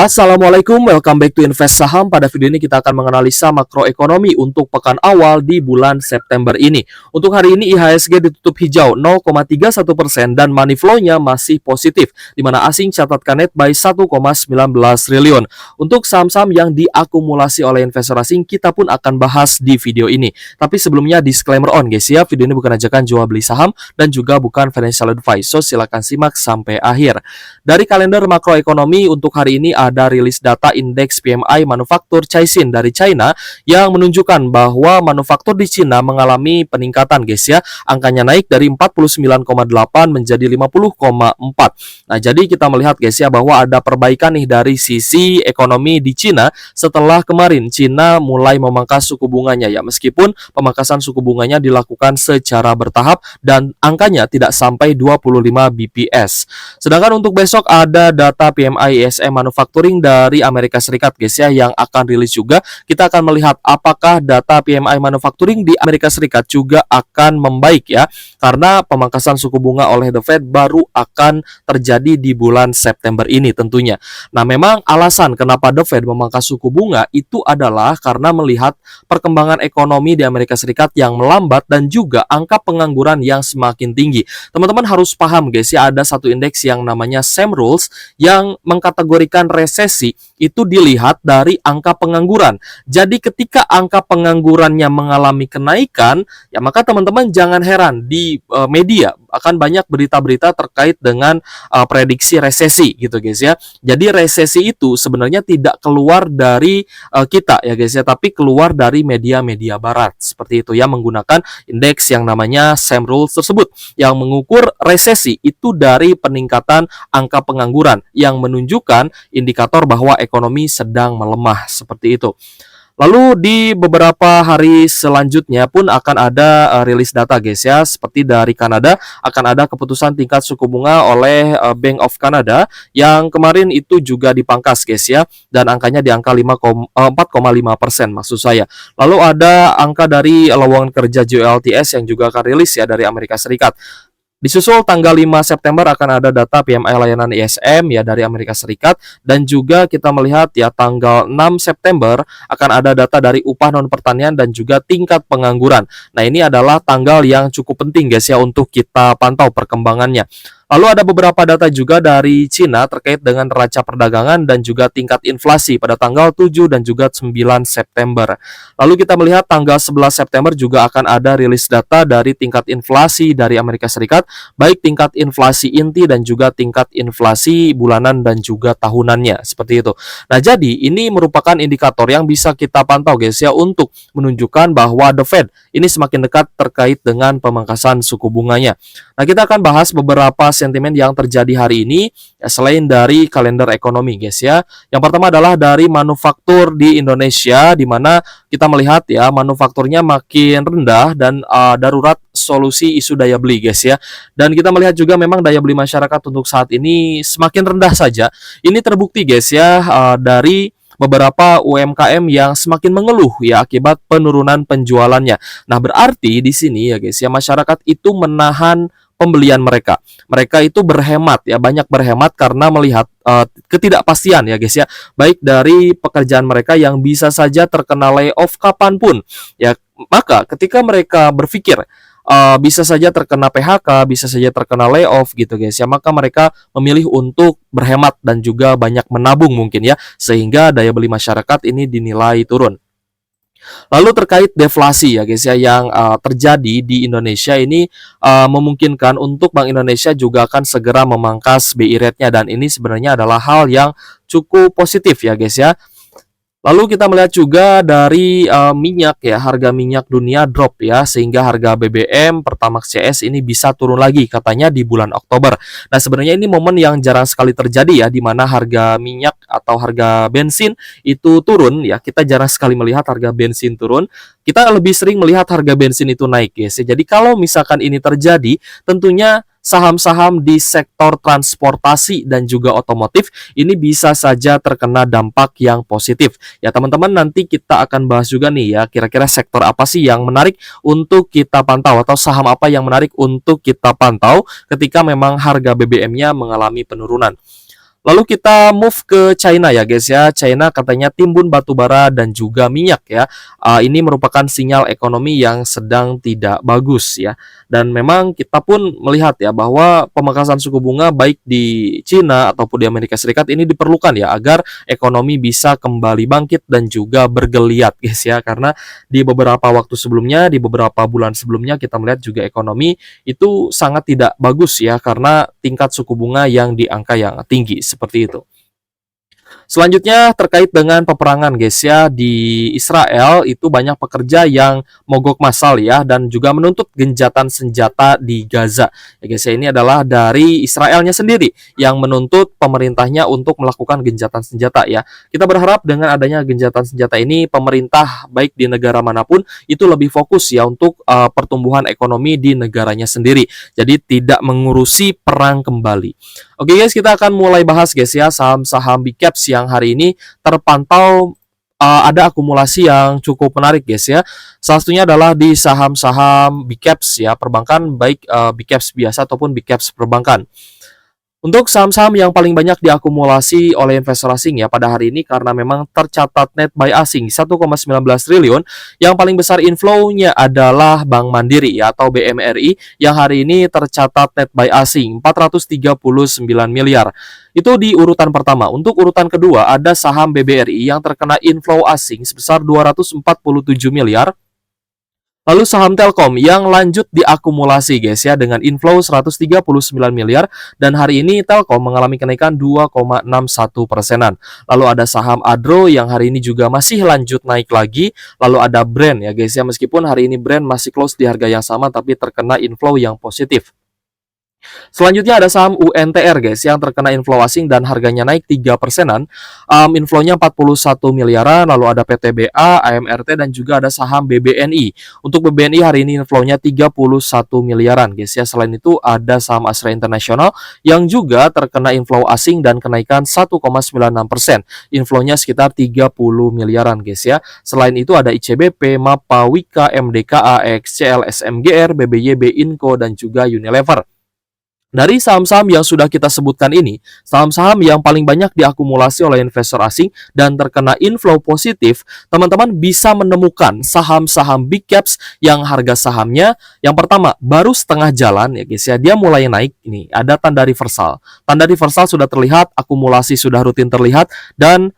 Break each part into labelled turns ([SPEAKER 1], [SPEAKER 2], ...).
[SPEAKER 1] Assalamualaikum, welcome back to Invest Saham. Pada video ini kita akan menganalisa makroekonomi untuk pekan awal di bulan September ini. Untuk hari ini IHSG ditutup hijau 0,31% dan money flow-nya masih positif, di mana asing catatkan net buy 1,19 triliun. Untuk saham-saham yang diakumulasi oleh investor asing, kita pun akan bahas di video ini. Tapi sebelumnya disclaimer on guys ya, video ini bukan ajakan jual beli saham dan juga bukan financial advice, so silakan simak sampai akhir. Dari kalender makroekonomi untuk hari ini ada rilis data indeks PMI manufaktur Caixin dari China yang menunjukkan bahwa manufaktur di Cina mengalami peningkatan guys ya. Angkanya naik dari 49,8 menjadi 50,4. Nah, jadi kita melihat guys ya bahwa ada perbaikan nih dari sisi ekonomi di Cina setelah kemarin Cina mulai memangkas suku bunganya ya. Meskipun pemangkasan suku bunganya dilakukan secara bertahap dan angkanya tidak sampai 25 BPS. Sedangkan untuk besok ada data PMI ISM manufacturing dari Amerika Serikat guys ya yang akan rilis juga. Kita akan melihat apakah data PMI manufacturing di Amerika Serikat juga akan membaik ya, karena pemangkasan suku bunga oleh The Fed baru akan terjadi di bulan September ini tentunya. Nah, memang alasan kenapa The Fed memangkas suku bunga itu adalah karena melihat perkembangan ekonomi di Amerika Serikat yang melambat dan juga angka pengangguran yang semakin tinggi. Teman-teman harus paham guys ya, ada satu indeks yang namanya Sam Rules yang mengkategorikan resesi itu dilihat dari angka pengangguran. Jadi ketika angka penganggurannya mengalami kenaikan, ya maka teman-teman jangan heran di media akan banyak berita-berita terkait dengan prediksi resesi gitu guys ya. Jadi resesi itu sebenarnya tidak keluar dari kita ya guys ya, tapi keluar dari media-media barat. Seperti itu ya, menggunakan indeks yang namanya Sam Rules tersebut yang mengukur resesi itu dari peningkatan angka pengangguran yang menunjukkan indikator bahwa ekonomi sedang melemah seperti itu. Lalu di beberapa hari selanjutnya pun akan ada rilis data guys ya, seperti dari Kanada akan ada keputusan tingkat suku bunga oleh Bank of Canada yang kemarin itu juga dipangkas guys ya, dan angkanya di angka 4,5% maksud saya. Lalu ada angka dari lowongan kerja JOLTS yang juga akan rilis ya dari Amerika Serikat. Disusul tanggal 5 September akan ada data PMI layanan ISM ya dari Amerika Serikat, dan juga kita melihat ya tanggal 6 September akan ada data dari upah non pertanian dan juga tingkat pengangguran. Nah, ini adalah tanggal yang cukup penting guys ya untuk kita pantau perkembangannya. Lalu ada beberapa data juga dari Cina terkait dengan neraca perdagangan dan juga tingkat inflasi pada tanggal 7 dan juga 9 September. Lalu kita melihat tanggal 11 September juga akan ada rilis data dari tingkat inflasi dari Amerika Serikat, baik tingkat inflasi inti dan juga tingkat inflasi bulanan dan juga tahunannya, seperti itu. Nah, jadi ini merupakan indikator yang bisa kita pantau guys ya untuk menunjukkan bahwa The Fed ini semakin dekat terkait dengan pemangkasan suku bunganya. Nah, kita akan bahas beberapa sentimen yang terjadi hari ini ya, selain dari kalender ekonomi guys ya. Yang pertama adalah dari manufaktur di Indonesia, di mana kita melihat ya manufakturnya makin rendah dan darurat solusi isu daya beli guys ya. Dan kita melihat juga memang daya beli masyarakat untuk saat ini semakin rendah saja. Ini terbukti guys ya dari beberapa UMKM yang semakin mengeluh ya akibat penurunan penjualannya. Nah, berarti di sini ya guys ya, masyarakat itu menahan pembelian mereka. Mereka itu berhemat ya, banyak berhemat karena melihat ketidakpastian ya guys ya, baik dari pekerjaan mereka yang bisa saja terkena layoff kapanpun ya. Maka ketika mereka berpikir bisa saja terkena PHK, bisa saja terkena layoff gitu guys ya, maka mereka memilih untuk berhemat dan juga banyak menabung mungkin ya, sehingga daya beli masyarakat ini dinilai turun. Lalu terkait deflasi ya guys ya yang terjadi di Indonesia ini memungkinkan untuk Bank Indonesia juga akan segera memangkas BI rate-nya, dan ini sebenarnya adalah hal yang cukup positif ya guys ya. Lalu kita melihat juga dari minyak ya, harga minyak dunia drop ya, sehingga harga BBM Pertamax CS ini bisa turun lagi katanya di bulan Oktober. Nah, sebenarnya ini momen yang jarang sekali terjadi ya, di mana harga minyak atau harga bensin itu turun ya. Kita jarang sekali melihat harga bensin turun. Kita lebih sering melihat harga bensin itu naik guys ya. Jadi kalau misalkan ini terjadi, tentunya saham-saham di sektor transportasi dan juga otomotif ini bisa saja terkena dampak yang positif. Ya teman-teman, nanti kita akan bahas juga nih ya, kira-kira sektor apa sih yang menarik untuk kita pantau atau saham apa yang menarik untuk kita pantau ketika memang harga BBM-nya mengalami penurunan. Lalu kita move ke China ya guys ya. China katanya timbun batu bara dan juga minyak ya. Ini merupakan sinyal ekonomi yang sedang tidak bagus ya. Dan memang kita pun melihat ya bahwa pemangkasan suku bunga baik di China ataupun di Amerika Serikat ini diperlukan ya agar ekonomi bisa kembali bangkit dan juga bergeliat guys ya. Karena di beberapa waktu sebelumnya, di beberapa bulan sebelumnya kita melihat juga ekonomi itu sangat tidak bagus ya karena tingkat suku bunga yang di angka yang tinggi seperti itu. Selanjutnya terkait dengan peperangan guys ya, di Israel itu banyak pekerja yang mogok massal ya dan juga menuntut gencatan senjata di Gaza. Ya guys ya, ini adalah dari Israelnya sendiri yang menuntut pemerintahnya untuk melakukan gencatan senjata ya. Kita berharap dengan adanya gencatan senjata ini pemerintah baik di negara manapun itu lebih fokus ya untuk pertumbuhan ekonomi di negaranya sendiri. Jadi tidak mengurusi perang kembali. Oke guys, kita akan mulai bahas guys ya saham-saham big caps yang hari ini terpantau ada akumulasi yang cukup menarik guys ya. Salah satunya adalah di saham-saham big caps ya, perbankan baik big caps biasa ataupun big caps perbankan. Untuk saham-saham yang paling banyak diakumulasi oleh investor asing ya pada hari ini karena memang tercatat net buy asing 1,19 triliun, yang paling besar inflow-nya adalah Bank Mandiri ya atau BMRI yang hari ini tercatat net buy asing 439 miliar. Itu di urutan pertama. Untuk urutan kedua ada saham BBRI yang terkena inflow asing sebesar 247 miliar. Lalu saham Telkom yang lanjut diakumulasi guys ya dengan inflow 139 miliar dan hari ini Telkom mengalami kenaikan 2,61%. Lalu ada saham Adro yang hari ini juga masih lanjut naik lagi. Lalu ada Brand ya guys ya, meskipun hari ini Brand masih close di harga yang sama tapi terkena inflow yang positif. Selanjutnya ada saham UNTR guys yang terkena inflow asing dan harganya naik 3%-an. Inflow-nya 41 miliaran, lalu ada PTBA, AMRT dan juga ada saham BBNI. Untuk BBNI hari ini inflow-nya 31 miliaran guys ya. Selain itu ada saham Astra International yang juga terkena inflow asing dan kenaikan 1,96%. Inflow-nya sekitar 30 miliaran guys ya. Selain itu ada ICBP, MAPA, Wika, MDKA, XCL, SMGR, BBYB, Inco dan juga Unilever. Dari saham-saham yang sudah kita sebutkan ini, saham-saham yang paling banyak diakumulasi oleh investor asing dan terkena inflow positif, teman-teman bisa menemukan saham-saham big caps yang harga sahamnya yang pertama baru setengah jalan ya guys ya, dia mulai naik. Ini ada tanda reversal. Tanda reversal sudah terlihat, akumulasi sudah rutin terlihat dan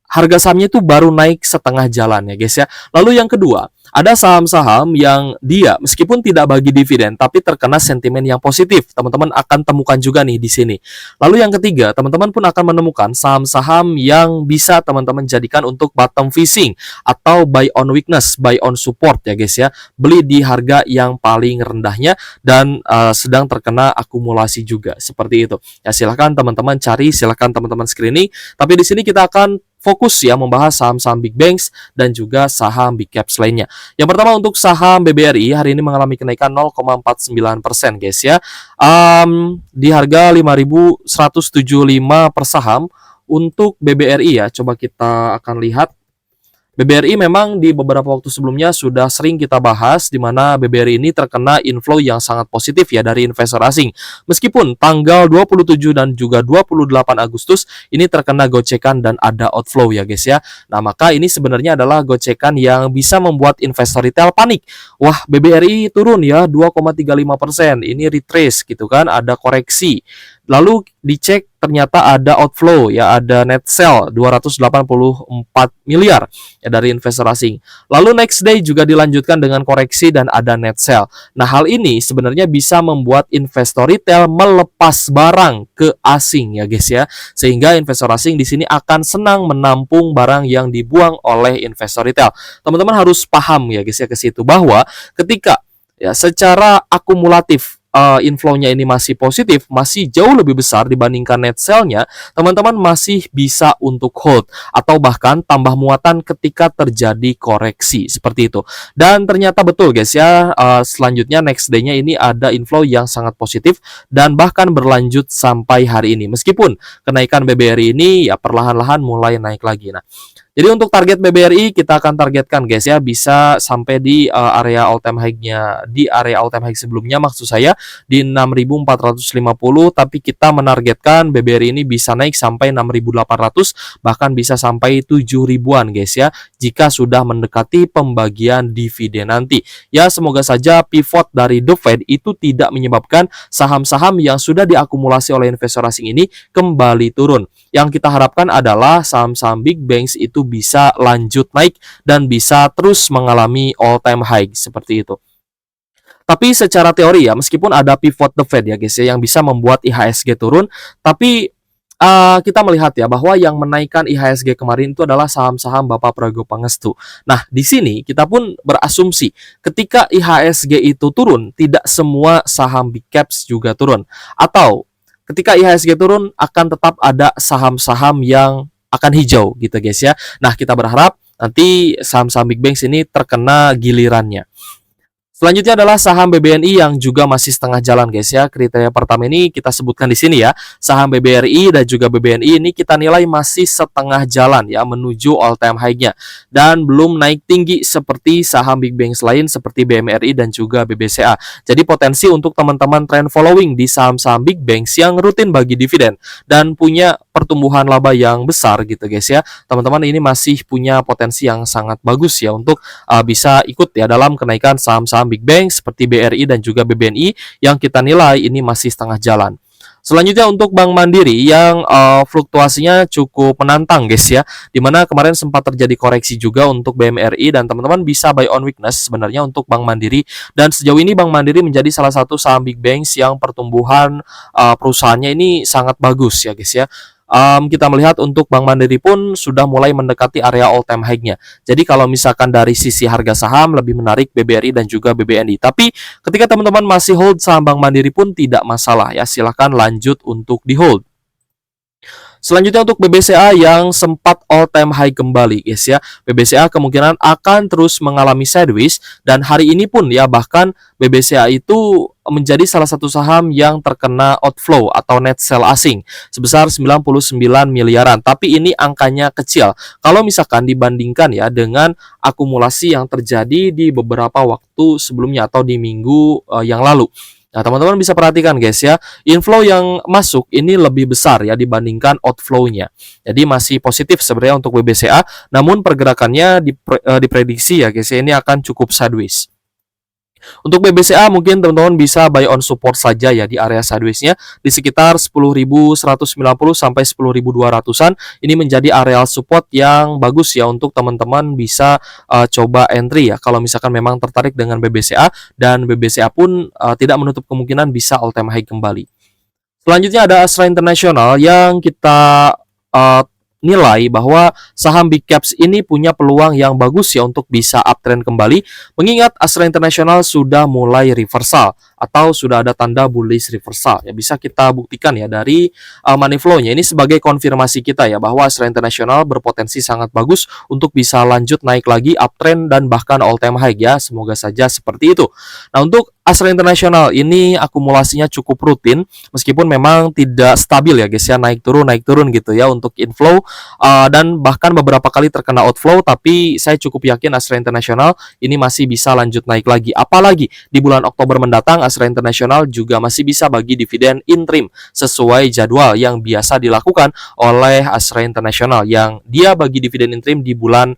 [SPEAKER 1] harga sahamnya itu baru naik setengah jalan ya guys ya. Lalu yang kedua, ada saham-saham yang dia meskipun tidak bagi dividen tapi terkena sentimen yang positif. Teman-teman akan temukan juga nih di sini. Lalu yang ketiga, teman-teman pun akan menemukan saham-saham yang bisa teman-teman jadikan untuk bottom fishing atau buy on weakness, buy on support ya guys ya. Beli di harga yang paling rendahnya dan sedang terkena akumulasi juga seperti itu. Ya silahkan teman-teman cari, silahkan teman-teman screening. Tapi di sini kita akan fokus ya membahas saham-saham big banks dan juga saham big caps lainnya. Yang pertama untuk saham BBRI hari ini mengalami kenaikan 0,49% guys ya. Di harga 5.175 per saham untuk BBRI ya. Coba kita akan lihat. BBRI memang di beberapa waktu sebelumnya sudah sering kita bahas di mana BBRI ini terkena inflow yang sangat positif ya dari investor asing. Meskipun tanggal 27 dan juga 28 Agustus ini terkena gocekan dan ada outflow ya guys ya. Nah, maka ini sebenarnya adalah gocekan yang bisa membuat investor retail panik. Wah, BBRI turun ya 2,35%. Ini retrace gitu kan, ada koreksi. Lalu dicek ternyata ada outflow ya, ada net sell 284 miliar ya dari investor asing. Lalu next day juga dilanjutkan dengan koreksi dan ada net sell. Nah, hal ini sebenarnya bisa membuat investor retail melepas barang ke asing ya guys ya. Sehingga investor asing di sini akan senang menampung barang yang dibuang oleh investor retail. Teman-teman harus paham ya guys ya ke situ bahwa ketika ya secara akumulatif inflow-nya ini masih positif, masih jauh lebih besar dibandingkan net sell-nya, teman-teman masih bisa untuk hold atau bahkan tambah muatan ketika terjadi koreksi seperti itu. Dan ternyata betul guys ya, selanjutnya next day-nya ini ada inflow yang sangat positif dan bahkan berlanjut sampai hari ini. Meskipun kenaikan BBRI ini ya perlahan-lahan mulai naik lagi. Nah, Jadi untuk target BBRI kita akan targetkan guys ya, bisa sampai di area all time high-nya, di area all time high sebelumnya maksud saya di 6.450, tapi kita menargetkan BBRI ini bisa naik sampai 6.800, bahkan bisa sampai 7.000-an guys ya, jika sudah mendekati pembagian dividen nanti. Ya semoga saja pivot dari The Fed itu tidak menyebabkan saham-saham yang sudah diakumulasi oleh investor asing ini kembali turun. Yang kita harapkan adalah saham-saham big banks itu bisa lanjut naik dan bisa terus mengalami all time high seperti itu. Tapi secara teori ya, meskipun ada pivot The Fed ya guys ya, yang bisa membuat IHSG turun, tapi kita melihat ya bahwa yang menaikkan IHSG kemarin itu adalah saham-saham Bapak Prabowo Pangestu. Nah, di sini kita pun berasumsi ketika IHSG itu turun, tidak semua saham big caps juga turun. Atau ketika IHSG turun akan tetap ada saham-saham yang akan hijau gitu guys ya. Nah, kita berharap nanti saham-saham big banks ini terkena gilirannya. Selanjutnya adalah saham BBNI yang juga masih setengah jalan guys ya. Kriteria pertama ini kita sebutkan di sini ya. Saham BBRI dan juga BBNI ini kita nilai masih setengah jalan ya menuju all time high-nya dan belum naik tinggi seperti saham big banks lain seperti BMRI dan juga BBCA. Jadi potensi untuk teman-teman trend following di saham-saham big banks yang rutin bagi dividen dan punya pertumbuhan laba yang besar gitu guys ya. Teman-teman ini masih punya potensi yang sangat bagus ya untuk bisa ikut ya dalam kenaikan saham-saham big bank seperti BRI dan juga BBNI yang kita nilai ini masih setengah jalan. Selanjutnya untuk Bank Mandiri yang fluktuasinya cukup menantang guys ya, dimana kemarin sempat terjadi koreksi juga untuk BMRI dan teman-teman bisa buy on weakness sebenarnya untuk Bank Mandiri, dan sejauh ini Bank Mandiri menjadi salah satu saham big banks yang pertumbuhan perusahaannya ini sangat bagus ya guys ya. Kita melihat untuk Bank Mandiri pun sudah mulai mendekati area all time high-nya. Jadi kalau misalkan dari sisi harga saham lebih menarik BBRI dan juga BBNI. Tapi ketika teman-teman masih hold saham Bank Mandiri pun tidak masalah ya. Silahkan lanjut untuk di hold. Selanjutnya untuk BBCA yang sempat all time high kembali guys ya. BBCA kemungkinan akan terus mengalami sideways dan hari ini pun ya bahkan BBCA itu menjadi salah satu saham yang terkena outflow atau net sell asing sebesar 99 miliaran. Tapi ini angkanya kecil kalau misalkan dibandingkan ya dengan akumulasi yang terjadi di beberapa waktu sebelumnya atau di minggu yang lalu. Nah, teman-teman bisa perhatikan guys ya, inflow yang masuk ini lebih besar ya dibandingkan outflow-nya. Jadi masih positif sebenarnya untuk BBCA, namun pergerakannya diprediksi ya guys ya, ini akan cukup sideways. Untuk BBCA mungkin teman-teman bisa buy on support saja ya di area sideways-nya di sekitar 10.190 sampai 10.200-an. Ini menjadi area support yang bagus ya untuk teman-teman bisa coba entry ya kalau misalkan memang tertarik dengan BBCA, dan BBCA pun tidak menutup kemungkinan bisa all time high kembali. Selanjutnya ada Astra International yang kita nilai bahwa saham big caps ini punya peluang yang bagus ya untuk bisa uptrend kembali, mengingat Astra International sudah mulai reversal atau sudah ada tanda bullish reversal ya, bisa kita buktikan ya dari money flow-nya. Ini sebagai konfirmasi kita ya bahwa Astra International berpotensi sangat bagus untuk bisa lanjut naik lagi uptrend dan bahkan all time high ya, semoga saja seperti itu. Nah, untuk Astra International ini akumulasinya cukup rutin meskipun memang tidak stabil ya guys ya, naik turun gitu ya untuk inflow dan bahkan beberapa kali terkena outflow, tapi saya cukup yakin Astra International ini masih bisa lanjut naik lagi. Apalagi di bulan Oktober mendatang Astra International juga masih bisa bagi dividen interim sesuai jadwal yang biasa dilakukan oleh Astra International yang dia bagi dividen interim di bulan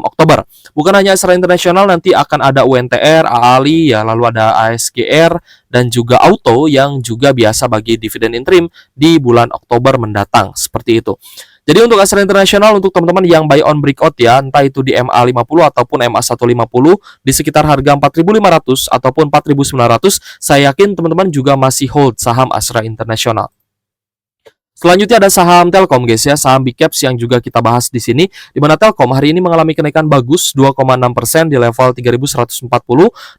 [SPEAKER 1] Oktober. Bukan hanya Astra International, nanti akan ada UNTR, AALI ya, lalu ada ASGR dan juga Auto yang juga biasa bagi dividen interim di bulan Oktober mendatang seperti itu. Jadi untuk Astra International, untuk teman-teman yang buy on breakout ya, entah itu di MA50 ataupun MA150 di sekitar harga 4.500 ataupun 4.900, saya yakin teman-teman juga masih hold saham Astra International. Selanjutnya ada saham Telkom guys ya, saham big caps yang juga kita bahas di sini, di mana Telkom hari ini mengalami kenaikan bagus 2,6% di level 3.140,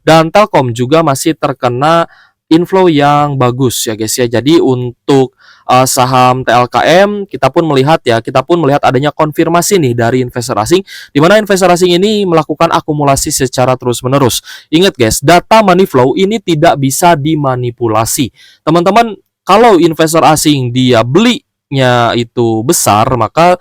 [SPEAKER 1] dan Telkom juga masih terkena inflow yang bagus ya guys ya. Jadi untuk saham TLKM kita pun melihat adanya konfirmasi nih dari investor asing, di mana investor asing ini melakukan akumulasi secara terus-menerus. Ingat guys, data money flow ini tidak bisa dimanipulasi. Teman-teman, kalau investor asing dia beli profitnya itu besar, maka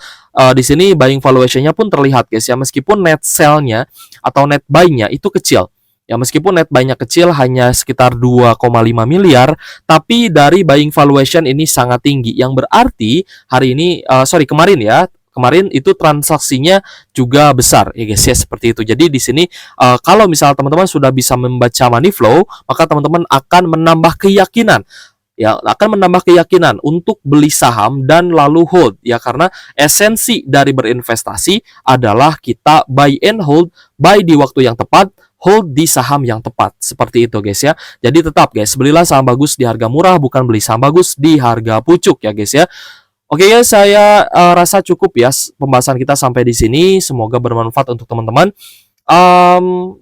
[SPEAKER 1] di sini buying valuation-nya pun terlihat guys ya, meskipun net sell-nya atau net buy-nya itu kecil. Ya meskipun net buy-nya kecil hanya sekitar 2,5 miliar, tapi dari buying valuation ini sangat tinggi yang berarti hari ini kemarin ya, kemarin itu transaksinya juga besar ya guys ya, seperti itu. Jadi di sini kalau misal teman-teman sudah bisa membaca money flow, maka teman-teman akan menambah keyakinan, ya akan menambah keyakinan untuk beli saham dan lalu hold ya, karena esensi dari berinvestasi adalah kita buy and hold, buy di waktu yang tepat, hold di saham yang tepat, seperti itu guys ya. Jadi tetap guys, belilah saham bagus di harga murah, bukan beli saham bagus di harga pucuk ya guys ya. Oke guys, saya rasa cukup ya pembahasan kita sampai di sini, semoga bermanfaat untuk teman-teman.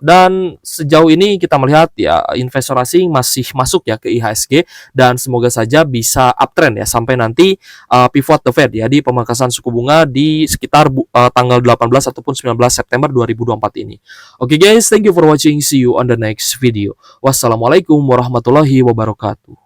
[SPEAKER 1] Dan sejauh ini kita melihat ya investor asing masih masuk ya ke IHSG, dan semoga saja bisa uptrend ya sampai nanti pivot the Fed ya di pemangkasan suku bunga di sekitar tanggal 18 ataupun 19 September 2024 ini. Oke guys, thank you for watching. See you on the next video. Wassalamualaikum warahmatullahi wabarakatuh.